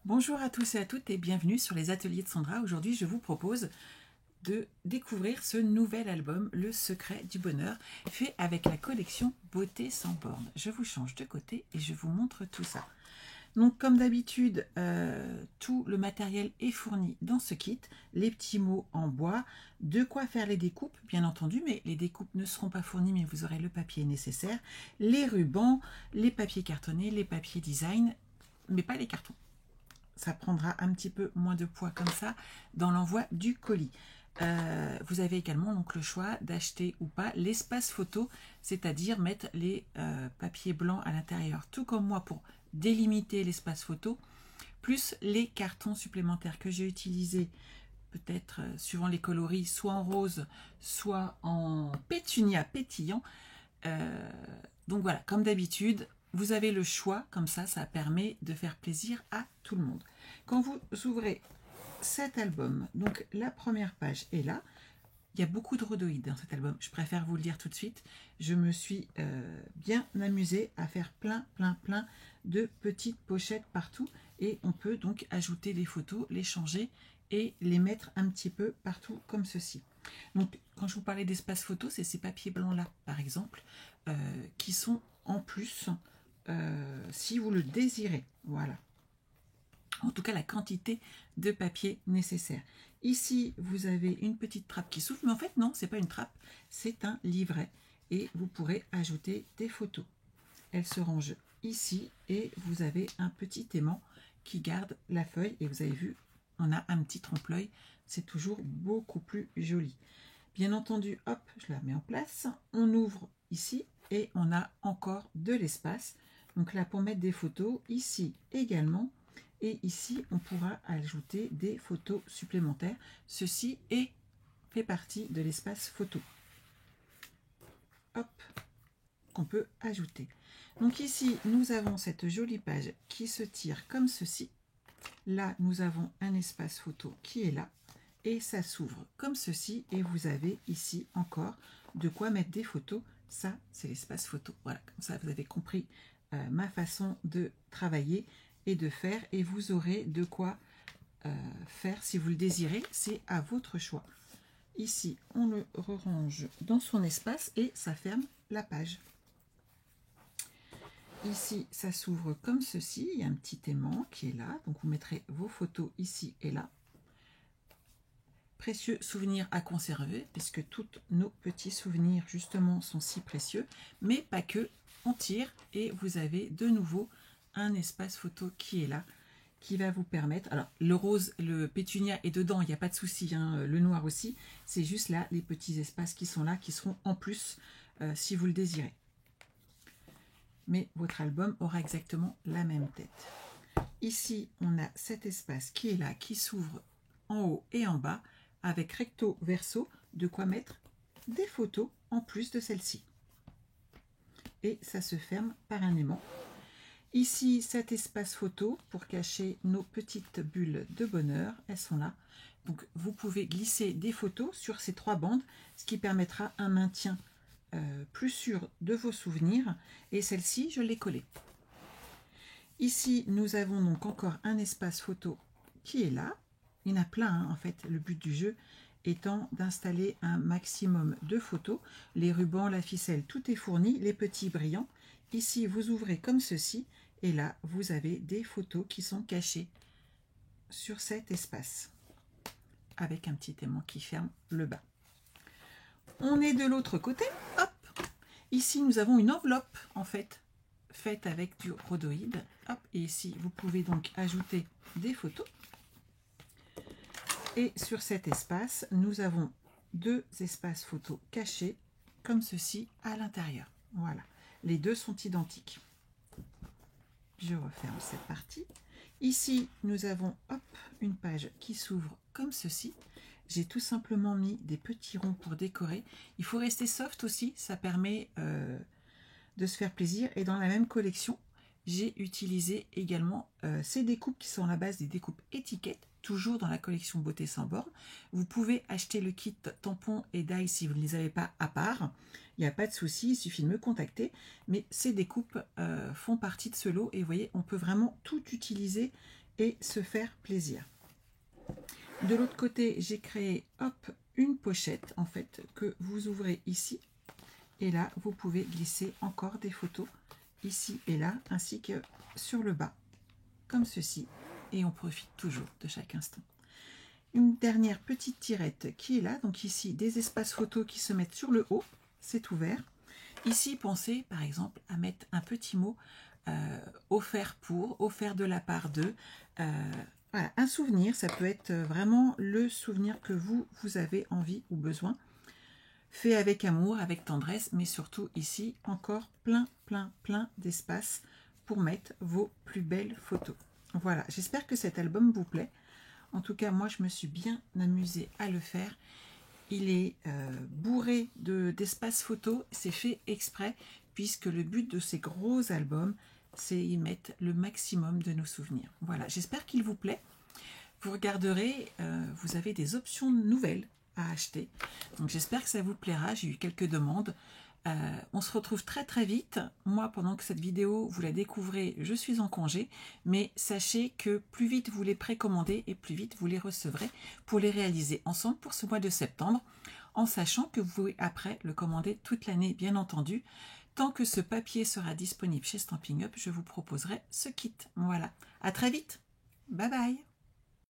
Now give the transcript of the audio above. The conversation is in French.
Bonjour à tous et à toutes et bienvenue sur les ateliers de Sandra. Aujourd'hui, je vous propose de découvrir ce nouvel album, Le Secret du Bonheur, fait avec la collection Beauté sans bornes. Je vous change de côté et je vous montre tout ça. Donc, comme d'habitude, tout le matériel est fourni dans ce kit. Les petits mots en bois, de quoi faire les découpes, bien entendu, mais les découpes ne seront pas fournies, mais vous aurez le papier nécessaire, les rubans, les papiers cartonnés, les papiers design, mais pas les cartons. Ça prendra un petit peu moins de poids comme ça dans l'envoi du colis. Vous avez également donc le choix d'acheter ou pas l'espace photo, c'est-à-dire mettre les papiers blancs à l'intérieur, tout comme moi pour délimiter l'espace photo, plus les cartons supplémentaires que j'ai utilisés, peut-être suivant les coloris, soit en rose, soit en pétunia pétillant. Donc voilà, comme d'habitude, vous avez le choix, comme ça permet de faire plaisir à tout le monde. Quand vous ouvrez cet album, donc la première page est là. Il y a beaucoup de rhodoïdes dans cet album, je préfère vous le dire tout de suite. Je me suis bien amusée à faire plein de petites pochettes partout et on peut donc ajouter des photos, les changer et les mettre un petit peu partout comme ceci. Donc quand je vous parlais d'espace photo, c'est ces papiers blancs là par exemple qui sont en plus si vous le désirez. Voilà. En tout cas, la quantité de papier nécessaire. Ici, vous avez une petite trappe qui s'ouvre, mais en fait, non, c'est pas une trappe, c'est un livret. Et vous pourrez ajouter des photos. Elle se range ici et vous avez un petit aimant qui garde la feuille. Et vous avez vu, on a un petit trompe-l'œil. C'est toujours beaucoup plus joli. Bien entendu, hop, je la mets en place. On ouvre ici et on a encore de l'espace. Donc là, pour mettre des photos, ici également. Et ici, on pourra ajouter des photos supplémentaires. Ceci fait partie de l'espace photo. Hop, qu'on peut ajouter. Donc ici, nous avons cette jolie page qui se tire comme ceci. Là, nous avons un espace photo qui est là. Et ça s'ouvre comme ceci. Et vous avez ici encore de quoi mettre des photos. Ça, c'est l'espace photo. Voilà, comme ça, vous avez compris ma façon de travailler et de faire, et vous aurez de quoi faire si vous le désirez, c'est à votre choix. Ici, on le range dans son espace et ça ferme la page. Ici, ça s'ouvre comme ceci, il y a un petit aimant qui est là, donc vous mettrez vos photos ici et là. Précieux souvenirs à conserver, puisque tous nos petits souvenirs justement sont si précieux, mais pas que, on tire et vous avez de nouveau un espace photo qui est là, qui va vous permettre, alors le rose, le pétunia est dedans, il n'y a pas de souci, hein, le noir aussi, c'est juste là les petits espaces qui sont là, qui seront en plus si vous le désirez. Mais votre album aura exactement la même tête. Ici, on a cet espace qui est là, qui s'ouvre en haut et en bas, avec recto verso, de quoi mettre des photos en plus de celle-ci. Et ça se ferme par un aimant. Ici, cet espace photo pour cacher nos petites bulles de bonheur, elles sont là. Donc, vous pouvez glisser des photos sur ces trois bandes, ce qui permettra un maintien plus sûr de vos souvenirs. Et celle-ci, je l'ai collée. Ici, nous avons donc encore un espace photo qui est là. Il y en a plein, hein, en fait. Le but du jeu étant d'installer un maximum de photos. Les rubans, la ficelle, tout est fourni. Les petits brillants. Ici, vous ouvrez comme ceci. Et là, vous avez des photos qui sont cachées sur cet espace. Avec un petit aimant qui ferme le bas. On est de l'autre côté. Hop! Ici, nous avons une enveloppe, en fait, faite avec du rhodoïde. Hop, et ici, vous pouvez donc ajouter des photos. Et sur cet espace, nous avons deux espaces photos cachés, comme ceci, à l'intérieur. Voilà, les deux sont identiques. Je referme cette partie. Ici, nous avons hop, une page qui s'ouvre comme ceci. J'ai tout simplement mis des petits ronds pour décorer. Il faut rester soft aussi, ça permet de se faire plaisir. Et dans la même collection, j'ai utilisé également ces découpes qui sont à la base des découpes étiquettes, toujours dans la collection Beauté sans bornes. Vous pouvez acheter le kit tampons et die si vous ne les avez pas à part. Il n'y a pas de souci, il suffit de me contacter. Mais ces découpes font partie de ce lot et vous voyez, on peut vraiment tout utiliser et se faire plaisir. De l'autre côté, j'ai créé une pochette en fait que vous ouvrez ici. Et là, vous pouvez glisser encore des photos ici et là, ainsi que sur le bas, comme ceci. Et on profite toujours de chaque instant. Une dernière petite tirette qui est là. Donc ici, des espaces photos qui se mettent sur le haut. C'est ouvert. Ici, pensez par exemple à mettre un petit mot offert pour, offert de la part de. Voilà, un souvenir, ça peut être vraiment le souvenir que vous avez envie ou besoin. Fait avec amour, avec tendresse, mais surtout ici, encore plein d'espace pour mettre vos plus belles photos. Voilà, j'espère que cet album vous plaît. En tout cas, moi, je me suis bien amusée à le faire. Il est bourré d'espace photo. C'est fait exprès, puisque le but de ces gros albums, c'est y mettre le maximum de nos souvenirs. Voilà, j'espère qu'il vous plaît. Vous regarderez, vous avez des options nouvelles à acheter. Donc j'espère que ça vous plaira. J'ai eu quelques demandes. On se retrouve très vite. Moi, pendant que cette vidéo, vous la découvrez, je suis en congé. Mais sachez que plus vite vous les précommandez et plus vite vous les recevrez pour les réaliser ensemble pour ce mois de septembre, en sachant que vous pouvez après le commander toute l'année, bien entendu. Tant que ce papier sera disponible chez Stampin' Up, je vous proposerai ce kit. Voilà. À très vite. Bye bye.